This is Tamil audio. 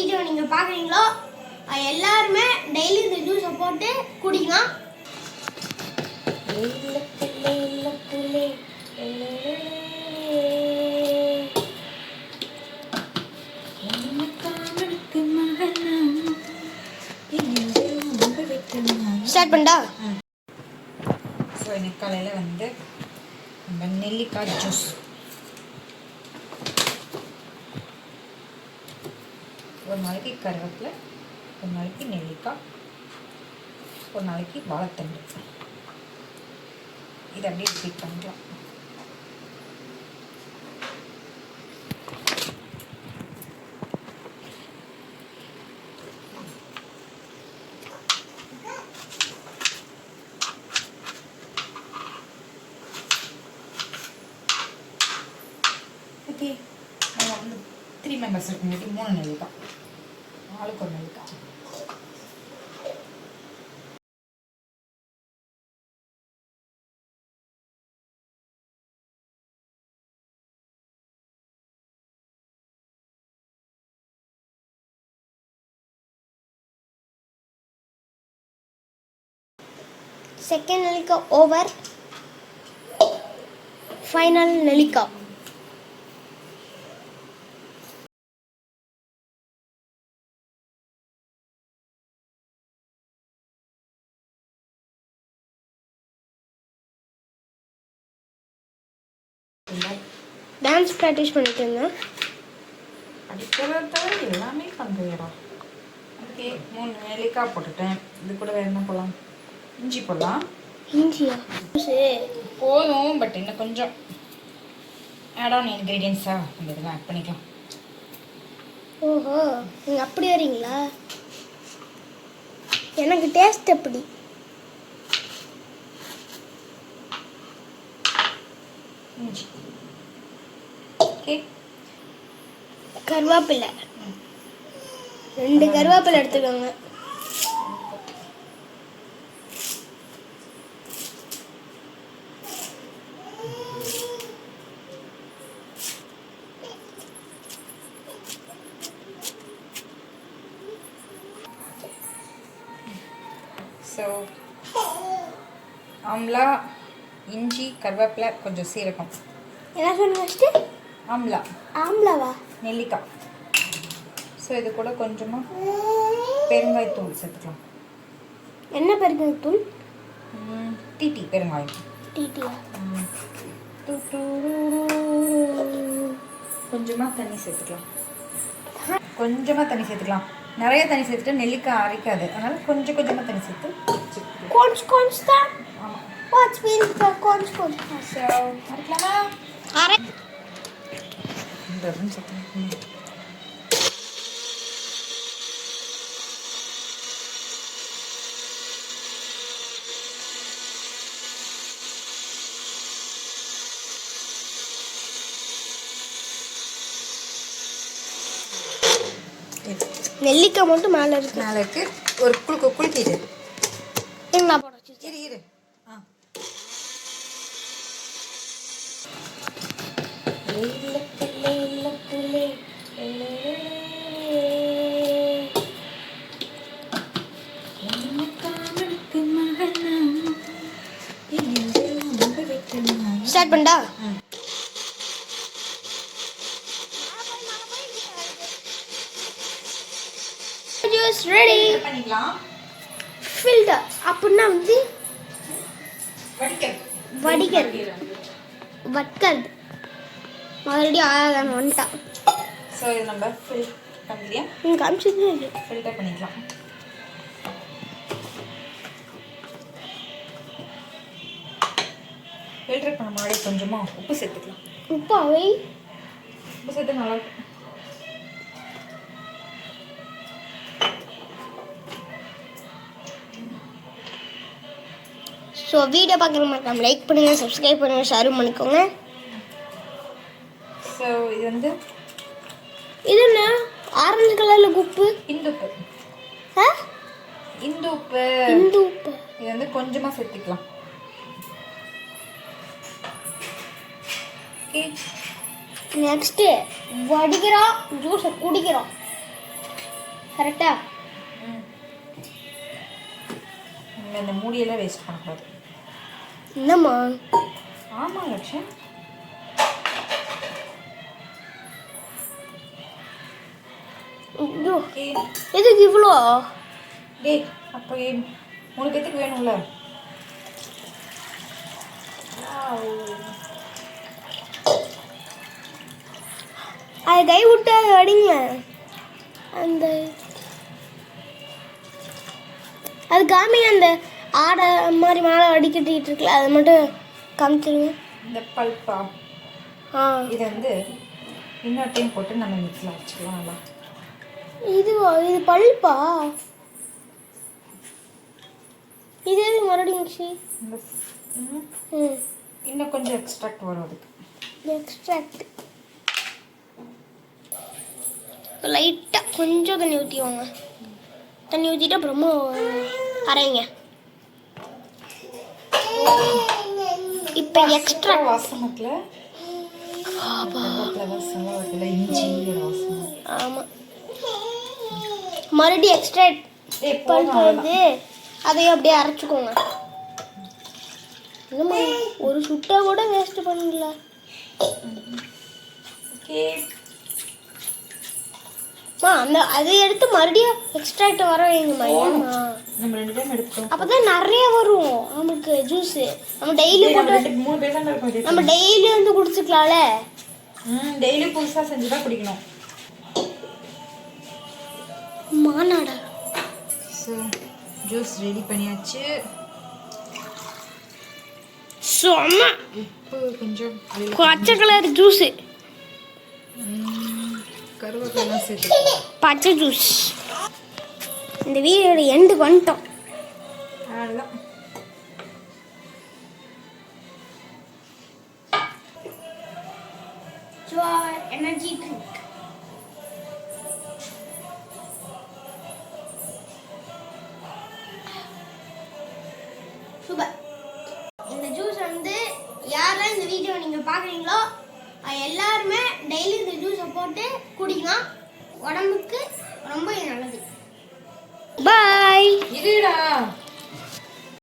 வீடியோ நீங்கள் பார்க்குறீங்களோ எல்லாருமே டெய்லி இந்த ஜூஸை போட்டு குடிக்கலாம். ஸ்டார்ட் பண்ணா. ஸோ இன்னைக்கு காலையில் வந்து நம்ம நெல்லிக்காய் ஜூஸ் ஒரு நாளைக்கு கருவேப்பிலை, ஒரு நாளைக்கு நெல்லிக்காய், ஒரு நாளைக்கு வாழைத்தண்டு. இதை அப்படியே ரிப்பீட் பண்ணிக்கலாம். ஓகே, நம்ம வந்து 3 மெம்பர்ஸ் இருக்கும்போது 3 நெல்லிக்காய், ஆளுக்கு ஒரு நெல்லிக்காய். செகண்ட் நெல்லிக்காய் ஓவர். ஃபைனல் நெல்லிக்காய். டான்ஸ் ப்ராக்டிஸ் பண்ணிட்டு இருந்தேன். அடிக்கிறத தவிர எல்லாமே பண்ணுறீடா. ஓகே, 3 நெல்லிக்காய் போட்டுட்டேன். இது கூட வேறு என்ன போடலாம்? இஞ்சி போடலாம். இஞ்சியா? போதும், பட் இன்னும் கொஞ்சம் ஆட் ஆன் இன்க்ரீடியன்ஸாக அந்த இதெல்லாம் ஆட் பண்ணிக்கலாம். ஓஹோ, நீங்கள் அப்படி வரீங்களா? எனக்கு டேஸ்ட் எப்படி? இஞ்சி. ஓகே, கருவேப்பிலை 2 கருவேப்பிலை எடுத்துக்கோங்க. ஸோ ஆம்லா, இஞ்சி, கருவேப்பிலை, கொஞ்சம் சீரகம். என்ன சொன்ன ஃபஸ்ட்டு? ஆம்லா. ஆம்லாவா? நெல்லிக்காய். ஸோ இது கூட கொஞ்சமாக பெருங்காயத்தூள் சேர்த்துக்கலாம். என்ன பெருங்காயத்தூள்? டீ பெருங்காயம். டீட்டியா? கொஞ்சமாக தண்ணி சேர்த்துக்கலாம். கொஞ்சமாக தண்ணி சேர்த்துக்கலாம். நிறைய தண்ணி சேர்த்துட்டு நெல்லிக்காய் அரைக்காது, அதனால கொஞ்சம் கொஞ்சமாக தண்ணி சேர்த்து கொஞ்சம் தான். ஆமாம். வாட்ஸ் மீன் கொஞ்சம். ஸோ அரைக்கலாமா? அரை. நெல்லிக்காய் மட்டும் மேலே இருக்கு. மேலே இருக்கு. ஒரு குலுக்கிடு. என்ன போட இரு. ஸ்டார்ட் பண்ணா. ஜூஸ் ரெடி பண்ணிக்கலாம். ஃபில்டர் அப்படின்னா வந்து வடிக்கிறது மறுபடியும் ஆகாம வந்துட்டா. ஸோ இது நம்ம ஃபில் பண்ணலையா? காமிச்சிட்டு ஃபில்டர் பண்ணிக்கலாம். ஃபில்டர் பண்ண முன்னாடி கொஞ்சமாக உப்பு சேர்த்துக்கலாம். உப்பு சேர்த்து நல்லா இருக்கும். ஸோ வீடியோ பார்க்குற மாதிரி லைக் பண்ணுங்கள், சப்ஸ்கிரைப் பண்ணுங்கள், ஷேரும் பண்ணிக்கோங்க. ஸோ இது வந்து இது என்ன ஆரஞ்சு கலரில் உப்பு? இந்துப்பு. இந்துப்பு. இது வந்து கொஞ்சமாக சேர்த்துக்கலாம். நெக்ஸ்ட்டு வடிக்கிறோம், ஜூஸை குடிக்கிறோம். கரெக்டா? நீங்கள் இந்த மூடியெல்லாம் வேஸ்ட் பண்ணக்கூடாது. என்னம்மா? ஆமாம் லட்சம். ஐயோ, எதுக்கு இவ்வளோ? டேய் அப்போ 3 பேத்துக்கு வேணும்ல. அது கை விட்டு அதை அடிங்க. அந்த அது காமிங்க. அந்த ஆடை மாதிரி மேலே அடிக்கட்டிட்டு இருக்குல்ல, அதை மட்டும் காமிச்சிருங்க. இந்த பல்பா இதை வந்து இன்னொரு டைம் போட்டு நம்ம மிக்ஸில் வச்சுக்கலாம். நல்லா இது பல்பா? இது எது மறுபடியும் மிக்ஸி? இன்னும் கொஞ்சம் எக்ஸ்ட்ராக்ட் வரும். அதுக்கு எக்ஸ்ட்ராக்ட் லைட்டாக கொஞ்சம் தண்ணி ஊற்றிவாங்க. தண்ணி ஊற்றிட்டு அப்புறமா அரைங்க. இப்போ எக்ஸ்ட்ரா வாசனத்தில் வாசனை வருதுல, இஞ்சியோட வாசனை. ஆமாம், மறுபடியும் எக்ஸ்ட்ராக்ட் பல்ப் வருது, அதையும் அப்படியே அரைச்சிக்கோங்க. என்னம்மா ஒரு சுட்டா கூட வேஸ்ட் பண்ணல. ஓகே அந்த அதை எடுத்து மறுபடியும் எக்ஸ்ட்ராக்ட் வர வைங்கம்மா. நம்ம 2 டைம் எடுத்துட்டோம். அப்பதான் நிறைய வரும் நமக்கு ஜூஸ். நம்ம டெய்லி 3 பேர் தான் இருப்போம். நம்ம டெய்லி வந்து குடிச்சுக்கலாம்ல. டெய்லி புதுசாக செஞ்சு தான் குடிக்கணும். மாநாடா ஸோ ஜூஸ் ரெடி பண்ணியாச்சு. செம்ம உப்பு கொஞ்சம் பச்சை கலர் ஜூஸு, கருவேப்பிலாம் சேர்த்து பச்சை ஜூஸ். இந்த வீடியோட எண்டுக்கு வந்துட்டோம். அவ்வளோதான். Energy drink. சூப்பர். இந்த ஜூஸ் வந்து யாரெல்லாம் இந்த வீடியோ நீங்கள் பார்க்குறீங்களோ எல்லாருமே டெய்லி இந்த ஜூஸை போட்டு குடிக்கலாம். உடம்புக்கு ரொம்ப நல்லது. பாய். இருடா.